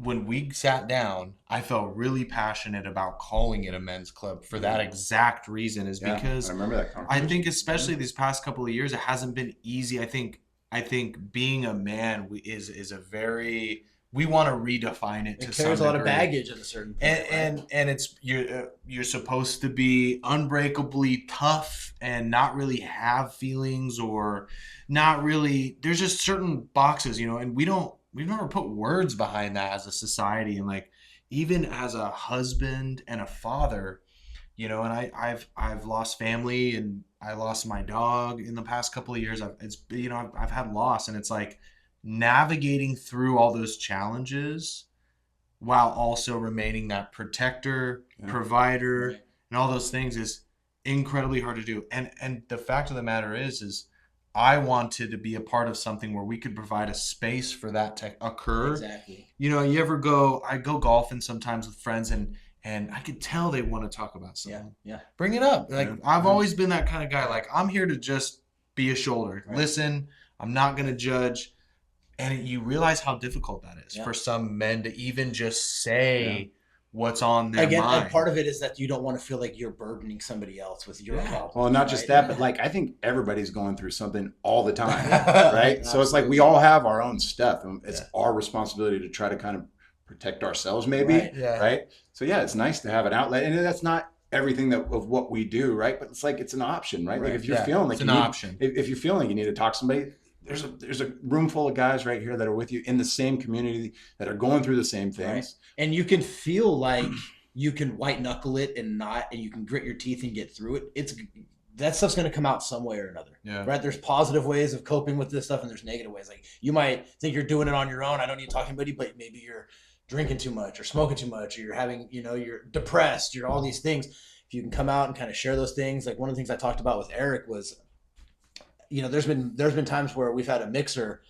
when we sat down, I felt really passionate about calling it a men's club for that exact reason, is Yeah, because I remember that I conversation. think especially these past couple of years, it hasn't been easy. I think being a man is a very, we want to redefine it to It some carries a lot of degree. baggage at a certain point, And it's you're supposed to be unbreakably tough and not really have feelings, or not really, there's just certain boxes, and we've never put words behind that as a society. And like, even as a husband and a father, and I've lost family, and I lost my dog in the past couple of years. I've had loss, and it's like navigating through all those challenges while also remaining that protector, provider, Right. and all those things is incredibly hard to do. And the fact of the matter is I wanted to be a part of something where we could provide a space for that to occur. Exactly. I go golfing sometimes with friends, and I could tell they want to talk about something. Yeah. Bring it up. Like, Yeah. I've always been that kind of guy. Like, I'm here to just be a shoulder. Right. Listen, I'm not going to judge. And you realize how difficult that is Yeah. for some men to even just say what's on their Again, mind. and part of it is that you don't want to feel like you're burdening somebody else with your problems. Well, not just right? that, but like I think everybody's going through something all the time, Yeah. right? So it's like we all have our own stuff, and it's our responsibility to try to kind of protect ourselves, maybe, Right. Yeah. right? So yeah, it's nice to have an outlet, and that's not everything of what we do, right? But it's like it's an option, right? Like if you're Yeah, feeling like it's you an need, option. if you're feeling like you need to talk to somebody, there's a room full of guys right here that are with you in the same community that are going through the same things. Right. And you can feel like you can white knuckle it and you can grit your teeth and get through it. That stuff's going to come out some way or another. Yeah. Right. There's positive ways of coping with this stuff, and there's negative ways. Like, you might think you're doing it on your own. I don't need to talk to anybody, but maybe you're drinking too much or smoking too much, or you're having, you're depressed, you're all these things. If you can come out and kind of share those things, like one of the things I talked about with Eric was, there's been times where we've had a mixer,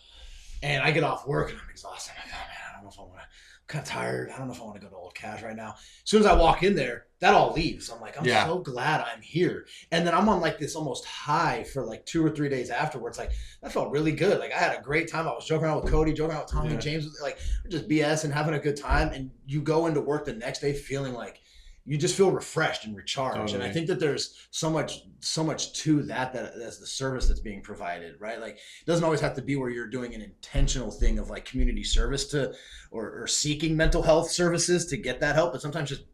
and I get off work and I'm exhausted. I'm like, oh man, I don't know if I want to. I'm kind of tired. I don't know if I want to go to Old Cash right now. As soon as I walk in there, that all leaves. I'm like, I'm so glad I'm here. And then I'm on like this almost high for like 2 or 3 days afterwards. Like, that felt really good. Like, I had a great time. I was joking around with Cody, joking around with Tommy, James, like just BS and having a good time. And you go into work the next day feeling like you just feel refreshed and recharged. Totally. And I think that there's so much to that as the service that's being provided, right? Like, it doesn't always have to be where you're doing an intentional thing of like community service or seeking mental health services to get that help, but sometimes just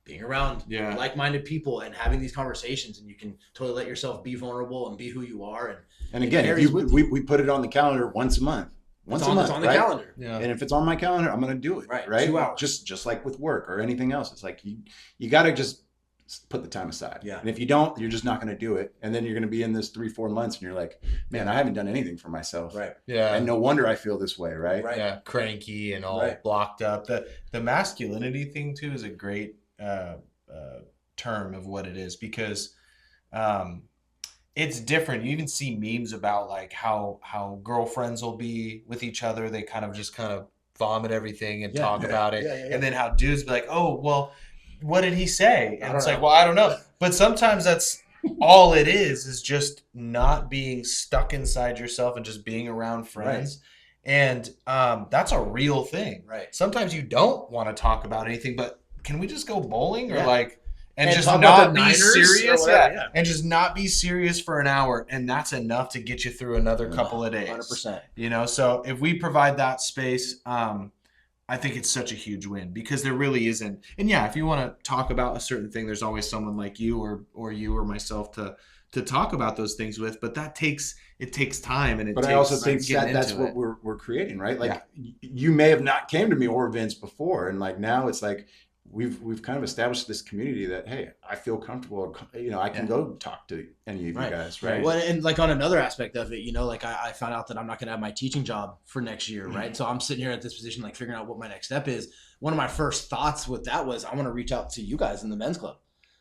being around like-minded people and having these conversations, and you can totally let yourself be vulnerable and be who you are. And again, we put it on the calendar once a month. It's on the calendar. Yeah. And if it's on my calendar, I'm going to do it. Right. 2 hours. Just like with work or anything else. It's like you got to just put the time aside. Yeah. And if you don't, you're just not going to do it. And then you're going to be in this 3-4 months and you're like, man, I haven't done anything for myself. Right. Yeah. And no wonder I feel this way. Right. Yeah. Cranky and all blocked up. The masculinity thing too is a great term of what it is, because it's different. You even see memes about like how girlfriends will be with each other. They kind of vomit everything and talk about it. Yeah. And then how dudes be like, oh, well, what did he say? And it's like, well, I don't know. But sometimes that's all it is just not being stuck inside yourself and just being around friends. Right. And that's a real thing. Right. Sometimes you don't want to talk about anything, but can we just go bowling or like... And just talk not about the be Niners serious, yeah. And just not be serious for an hour, and that's enough to get you through another couple of days. 100%. So if we provide that space, I think it's such a huge win, because there really isn't. And yeah, if you want to talk about a certain thing, there's always someone like you or you or myself to talk about those things with. But it takes time, and I also think that's what we're creating, right? Like you may have not came to me or Vince before, and like now it's like. We've kind of established this community that, hey, I feel comfortable, I can go talk to any of you guys, right? Well, and like on another aspect of it, like I found out that I'm not going to have my teaching job for next year, right? So I'm sitting here at this position, like figuring out what my next step is. One of my first thoughts with that was I want to reach out to you guys in the men's club.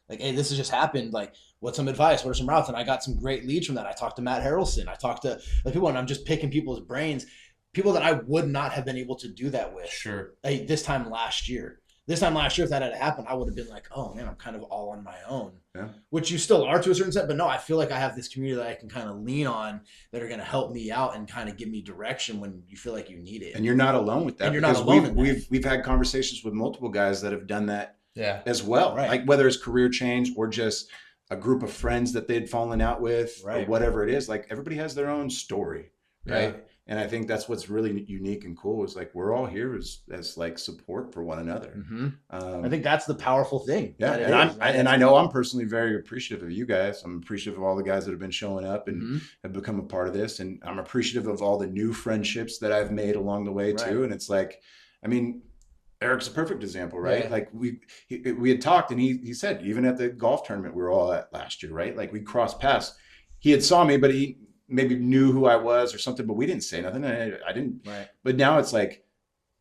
Like, hey, this has just happened. Like, what's some advice? What are some routes? And I got some great leads from that. I talked to Matt Harrelson. I talked to people, and I'm just picking people's brains, people that I would not have been able to do that with Sure. this time last year. This time last year, if that had happened, I would have been like, oh man, I'm kind of all on my own. Yeah. Which you still are to a certain extent, but no, I feel like I have this community that I can kind of lean on that are going to help me out and kind of give me direction when you feel like you need it. And you're not alone with that. And you're not alone. We've had conversations with multiple guys that have done that as well. Right. Like whether it's career change or just a group of friends that they'd fallen out with or whatever it is, like everybody has their own story. Right. Yeah. And I think that's what's really unique and cool is like we're all here as like support for one another. Mm-hmm. I think that's the powerful thing. Yeah, and I know I'm personally very appreciative of you guys. I'm appreciative of all the guys that have been showing up and have become a part of this, and I'm appreciative of all the new friendships that I've made along the way too. And it's like, I mean, Eric's a perfect example, right? Yeah. Like we had talked, and he said even at the golf tournament we were all at last year, right? Like we crossed paths. He had saw me, but he maybe knew who I was or something, but we didn't say nothing. I didn't. Right. But now it's like,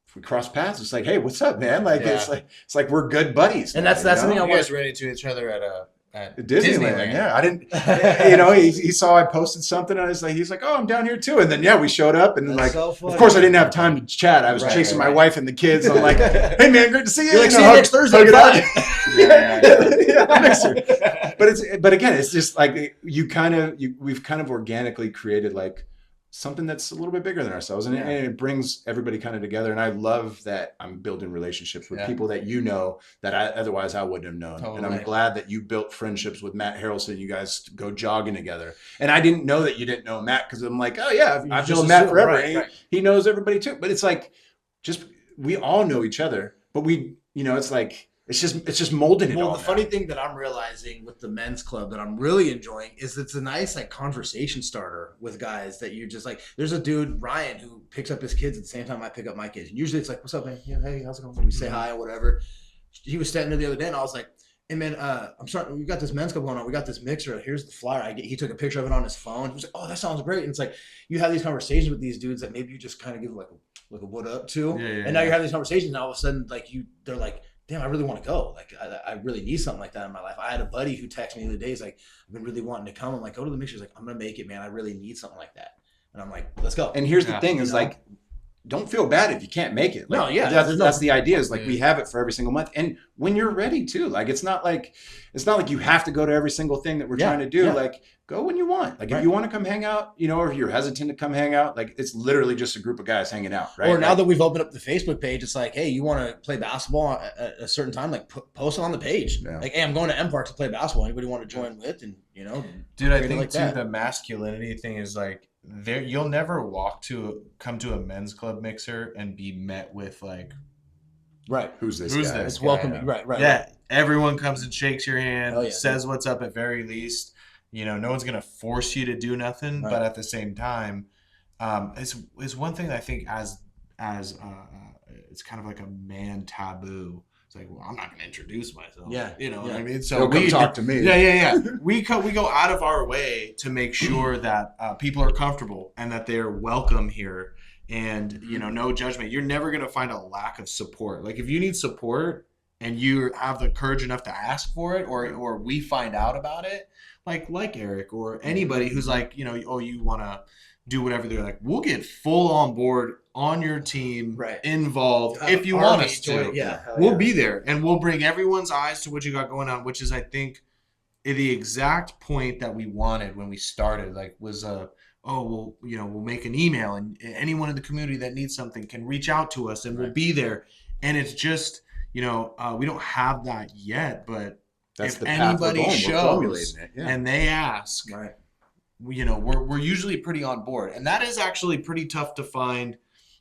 if we cross paths, it's like, hey, what's up, man? Like it's like we're good buddies. And that's the thing. You guys ran into each other at Disneyland. Yeah, I didn't. He saw I posted something, and he's like, oh, I'm down here too. And then we showed up, and then of course I didn't have time to chat. I was chasing my wife and the kids. I'm like, hey man, great to see you. You're like, see you next Thursday. But again, it's just like we've kind of organically created like something that's a little bit bigger than ourselves, and it brings everybody kind of together. And I love that I'm building relationships with people that that otherwise I wouldn't have known. Totally. And I'm glad that you built friendships with Matt Harrelson. You guys go jogging together, and I didn't know that you didn't know Matt because I'm like, oh yeah, I've known Matt forever. Right. He knows everybody too. But it's like, just we all know each other, but it's like. It's just molding it all. Well, the funny thing that I'm realizing with the men's club that I'm really enjoying is it's a nice like conversation starter with guys that you're just like, there's a dude, Ryan, who picks up his kids at the same time I pick up my kids. And usually it's like, what's up, man? Yeah, hey, how's it going? We say hi or whatever. He was standing there the other day and I was like, hey man, we got this men's club going on. We got this mixer. Here's the flyer. He took a picture of it on his phone. He was like, oh, that sounds great. And it's like, you have these conversations with these dudes that maybe you just kind of give like a what up to. And now you're having these conversations and all of a sudden like they're like, damn, I really want to go. Like, I really need something like that in my life. I had a buddy who texted me the other day. He's like, I've been really wanting to come. I'm like, go to the mixer. He's like, I'm going to make it, man. I really need something like that. And I'm like, let's go. And here's the thing is like, don't feel bad if you can't make it. Like, that's the idea is like we have it for every single month. And when you're ready too, like it's not like you have to go to every single thing that we're trying to do. Like go when you want. Like if you want to come hang out, or if you're hesitant to come hang out, like it's literally just a group of guys hanging out, right? Or now that we've opened up the Facebook page, it's like, hey, you want to play basketball at a certain time, like post it on the page. Yeah. Like, hey, I'm going to M Park to play basketball. Anybody want to join with? And dude, I think too the masculinity thing is like you'll never come to a men's club mixer and be met with like, who's this guy? It's welcoming, right. Yeah, everyone comes and shakes your hand, says what's up at very least. No one's gonna force you to do nothing, but at the same time, it's one thing that I think as it's kind of like a man taboo. It's like, well, I'm not gonna introduce myself. What I mean. So come talk to me. Yeah. we go out of our way to make sure that people are comfortable and that they're welcome here, and no judgment. You're never gonna find a lack of support. Like if you need support and you have the courage enough to ask for it, or we find out about it. Like Eric or anybody who's like, you want to do whatever. They're like, we'll get full on board on your team, involved if you want us to. We'll be there and we'll bring everyone's eyes to what you got going on, which is, I think, the exact point that we wanted when we started. Like, was we'll make an email and anyone in the community that needs something can reach out to us and we'll be there. And it's just, we don't have that yet, but. If anybody shows and they ask, we're usually pretty on board. And that is actually pretty tough to find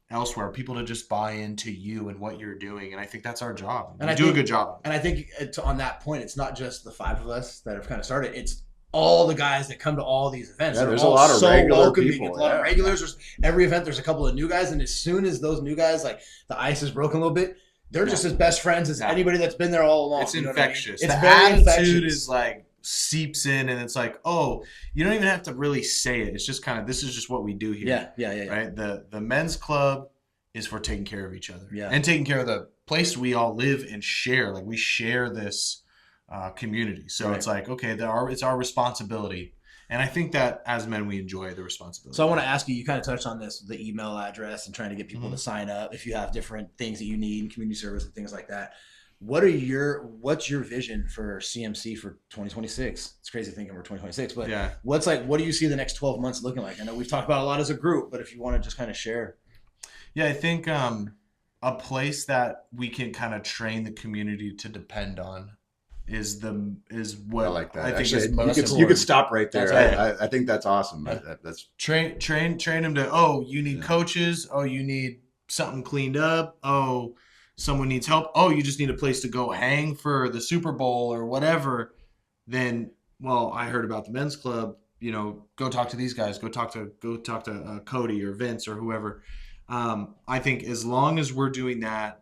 elsewhere, people to just buy into you and what you're doing. And I think that's our job. And I do a good job. And I think on that point, it's not just the five of us that have kind of started. It's all the guys that come to all these events. Yeah, there's a lot of regular people. There's a lot of regulars. There's every event, there's a couple of new guys. And as soon as those new guys, like the ice is broken a little bit, they're just as best friends as anybody that's been there all along. It's infectious. I mean? It's the attitude is like seeps in, and it's like, oh, you don't even have to really say it. It's just kind of, this is just what we do here. Yeah. Right. The men's club is for taking care of each other and taking care of the place we all live and share. Like we share this community, so it's like, okay, it's our responsibility. And I think that as men, we enjoy the responsibility. So I want to ask you, you kind of touched on this, the email address and trying to get people to sign up if you have different things that you need in community service and things like that. What's your vision for CMC for 2026? It's crazy thinking we're 2026, but what do you see the next 12 months looking like? I know we've talked about a lot as a group, but if you want to just kind of share. Yeah, I think a place that we can kind of train the community to depend on is what I like that. I think Actually, is most important. you could stop right there. That's I think that's awesome. Yeah. That's train them to, you need coaches, you need something cleaned up, someone needs help, you just need a place to go hang for the Super Bowl or whatever. Then, I heard about the men's club, go talk to these guys, go talk to Cody or Vince or whoever. I think as long as we're doing that,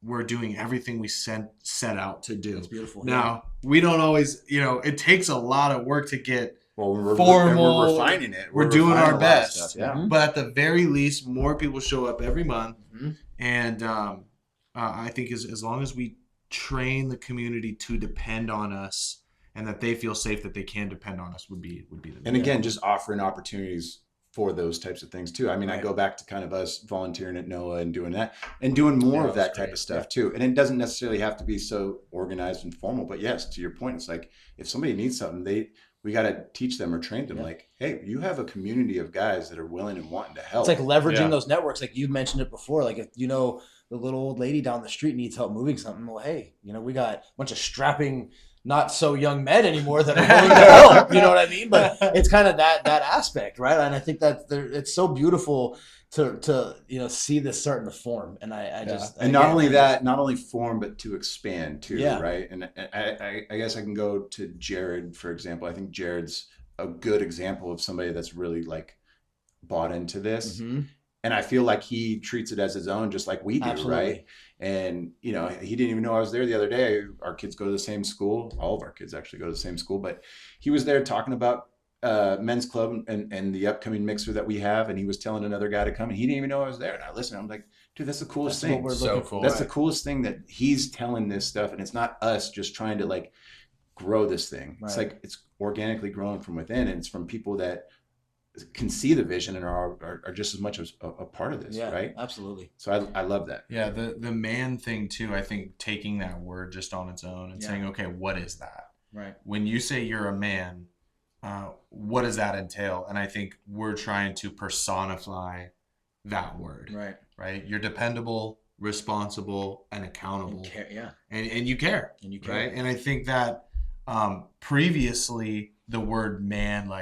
we're doing everything we set out to do. That's beautiful. Now, we don't always, it takes a lot of work to get we're formal. We're refining it. We're doing our best. Stuff, But at the very least, more people show up every month. Mm-hmm. And I think as long as we train the community to depend on us and that they feel safe that they can depend on us would be the And again, just offering opportunities for those types of things too. I mean, I go back to kind of us volunteering at NOAA and doing that and doing more of that type of stuff too. And it doesn't necessarily have to be so organized and formal, but yes, to your point, it's like if somebody needs something, we got to teach them or train them like, hey, you have a community of guys that are willing and wanting to help. It's like leveraging those networks. Like you mentioned it before, like if, the little old lady down the street needs help moving something. Well, hey, we got a bunch of strapping, not so young men anymore that are willing to help. You know what I mean? But it's kind of that aspect, right? And I think that it's so beautiful to see this starting to form. And I just not only form, but to expand too, right? And I guess I can go to Jared, for example. I think Jared's a good example of somebody that's really like bought into this. Mm-hmm. And I feel like he treats it as his own, just like we do, Absolutely. right? And, he didn't even know I was there the other day. Our kids go to the same school. All of our kids actually go to the same school. But he was there talking about men's club and the upcoming mixer that we have. And he was telling another guy to come. And he didn't even know I was there. And I listened. I'm like, dude, that's the coolest thing. So cool. That's the coolest thing that he's telling this stuff. And it's not us just trying to like grow this thing. Right. It's like it's organically growing from within. And it's from people that can see the vision and are just as much as a part of this, right? Absolutely. So I love that. Yeah, the man thing too, I think taking that word just on its own and saying, okay, what is that? Right. When you say you're a man, what does that entail? And I think we're trying to personify that word. Right? You're dependable, responsible, and accountable. And you care. And you care. Right? And I think that previously the word man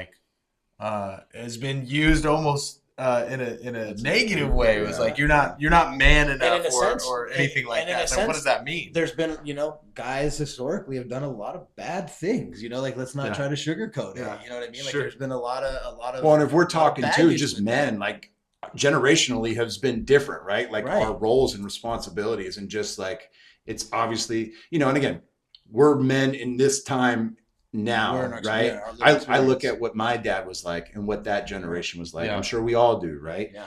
has been used almost in a negative way. It was like you're not man enough or anything like that. So what does that mean? There's been guys historically have done a lot of bad things. Like let's not try to sugarcoat it. You know what I mean? Like there's been a lot of. Well, and if we're talking too, just men, like generationally has been different, right? Like our roles and responsibilities, and just like it's obviously and again, we're men in this time. Now, right? I look at what my dad was like and what that generation was like. I'm sure we all do, right? Yeah.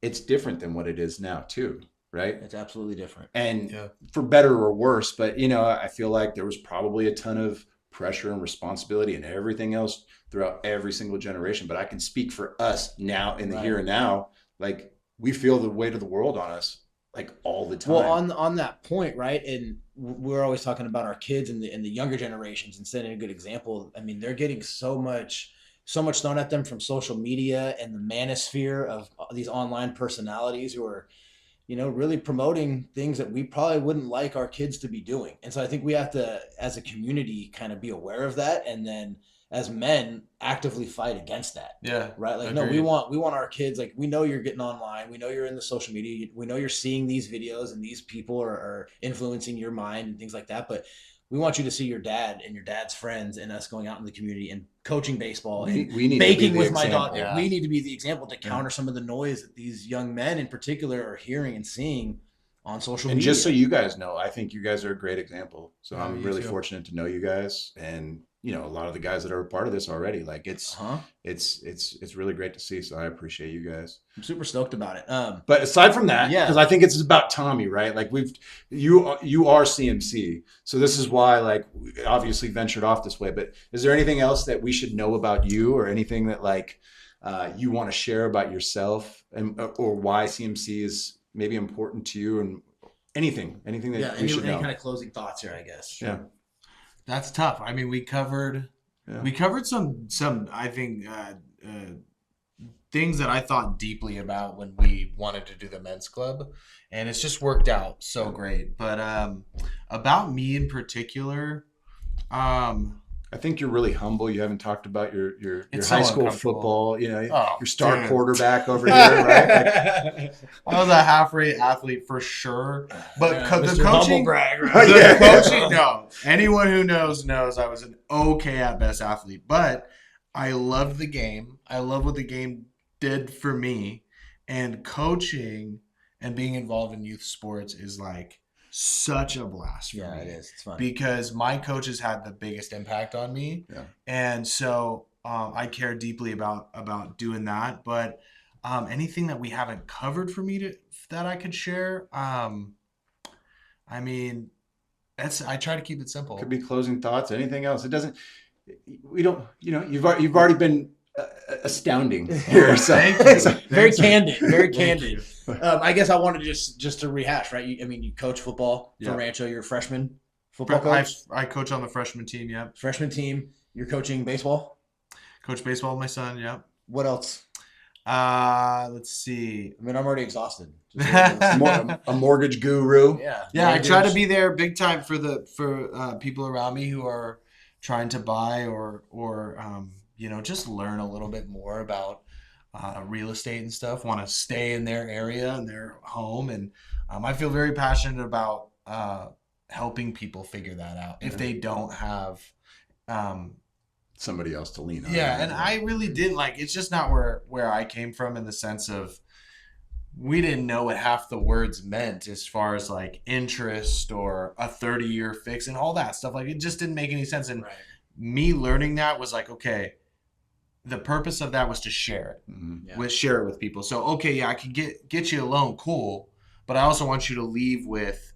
It's different than what it is now too, right? It's absolutely different. And for better or worse, but I feel like there was probably a ton of pressure and responsibility and everything else throughout every single generation. But I can speak for us now in the here and now. Like we feel the weight of the world on us like all the time. Well, on that point, right? And we're always talking about our kids and the younger generations and setting a good example. I mean, they're getting so much thrown at them from social media and the manosphere of these online personalities who are, really promoting things that we probably wouldn't like our kids to be doing. And so I think we have to, as a community, kind of be aware of that, and then as men actively fight against that. Yeah. Right. Like, agreed. no, we want our kids, like, we know you're getting online. We know you're in the social media. We know you're seeing these videos and these people are influencing your mind and things like that. But we want you to see your dad and your dad's friends and us going out in the community and coaching baseball and baking with my daughter. Yeah. We need to be the example to counter some of the noise that these young men in particular are hearing and seeing on social media. And just so you guys know, I think you guys are a great example. So I'm really fortunate to know you guys. And a lot of the guys that are a part of this already. Like it's Uh-huh. it's really great to see. So I appreciate you guys. I'm super stoked about it. But aside from that, Yeah. because I think it's about Tommy, right? Like you are CMC, so this is why like we obviously ventured off this way. But is there anything else that we should know about you, or anything that like you want to share about yourself, and or why CMC is maybe important to you, and anything that we should any know? kind of closing thoughts here, I guess. Yeah, That's tough. I mean, we covered some I think things that I thought deeply about when we wanted to do the men's club, and it's just worked out so great. But about me in particular, I think you're really humble. You haven't talked about your It's high so school uncomfortable. football. Oh, Your star dude. quarterback over here, right? Like, I was a half-rate athlete for sure, but the Mr. coaching, Humblebrag, right? the Yeah. coaching, no. Anyone who knows I was an okay at best athlete, but I loved the game. I love what the game did for me, and coaching and being involved in youth sports is like such a blast for me. It is. It's fun. Because my coaches had the biggest impact on me, Yeah. and so I care deeply about doing that. But anything that we haven't covered for me that I could share, I mean, I try to keep it simple. could be closing thoughts. Anything else? It doesn't. We don't. You've already been astounding here. So, Thank you. so- Very Thanks, candid. Very Thank candid. you. I guess I wanted to just to rehash, right? You coach football for Yeah. Rancho. You're a freshman football coach. I coach on the freshman team. Yep. Freshman team. You're coaching baseball. Coach baseball with my son. Yep. What else? Let's see. I mean, I'm already exhausted. a mortgage guru. Yeah, I try to be there big time for people around me who are trying to buy or just learn a little bit more about real estate and stuff. Want to stay in their area and their home, and I feel very passionate about helping people figure that out if they don't have. Somebody else to lean on. Yeah, and I really didn't it's just not where I came from, in the sense of we didn't know what half the words meant as far as like interest or a 30-year fix and all that stuff. Like, it just didn't make any sense. And Right. me learning that was like, okay, the purpose of that was to share it. Mhm. Yeah. Share it with people. So, okay, yeah, I can get you a loan, cool, but I also want you to leave with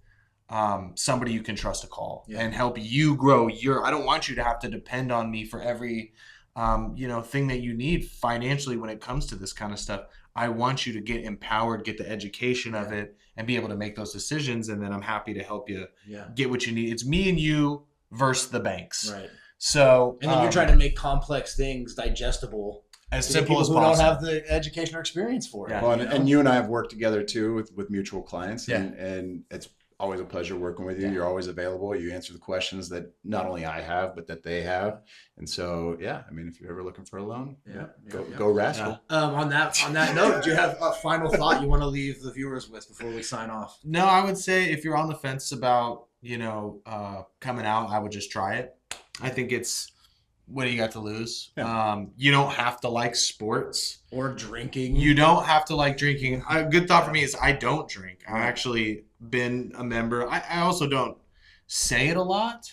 somebody you can trust to call and help you grow I don't want you to have to depend on me for every thing that you need financially when it comes to this kind of stuff. I want you to get empowered, get the education of it, and be able to make those decisions, and then I'm happy to help you get what you need. It's me and you versus the banks. Right. So And then you're trying to make complex things digestible. as to simple people as who possible. don't have the education or experience for it. Yeah. Well, you know? and you and I have worked together too with mutual clients, Yeah. and it's always a pleasure working with you. Yeah. You're always available. You answer the questions that not only I have, but that they have. And so, yeah, I mean, if you're ever looking for a loan, go Rascal. On that note, do you have a final thought you want to leave the viewers with before we sign off? No, I would say if you're on the fence about, coming out, I would just try it. I think it's, what do you got to lose? Yeah. You don't have to like sports. Or drinking. You don't have to like drinking. A good thought for me is I don't drink. I've actually been a member. I also don't say it a lot.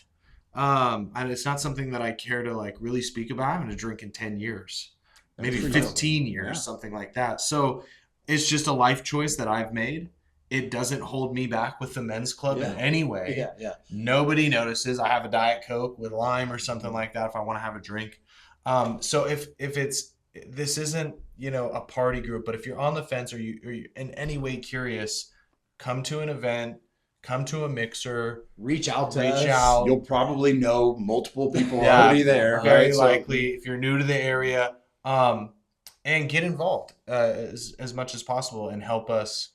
And it's not something that I care to like really speak about. I'm going to drink in 10 years, maybe That's 15 years, Yeah. something like that. So it's just a life choice that I've made. It doesn't hold me back with the men's club in any way. Yeah. Nobody notices. I have a Diet Coke with lime or something like that if I want to have a drink. So if this isn't, a party group, but if you're on the fence or you're in any way curious, come to an event, come to a mixer, Reach out to reach us. out. You'll probably know multiple people Yeah. already there. Very right? So- likely, if you're new to the area, and get involved as much as possible and help us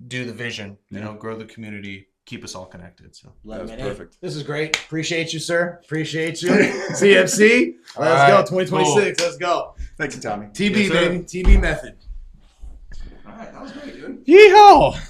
do the vision, grow the community, keep us all connected. So That was Hey, perfect. this is great. Appreciate you, sir. Appreciate you. CFC. All Let's right, go. 2026. Let's go. Thank you, Tommy. TB, Yes, sir. baby. TB method. All right, that was great, dude. yeehaw!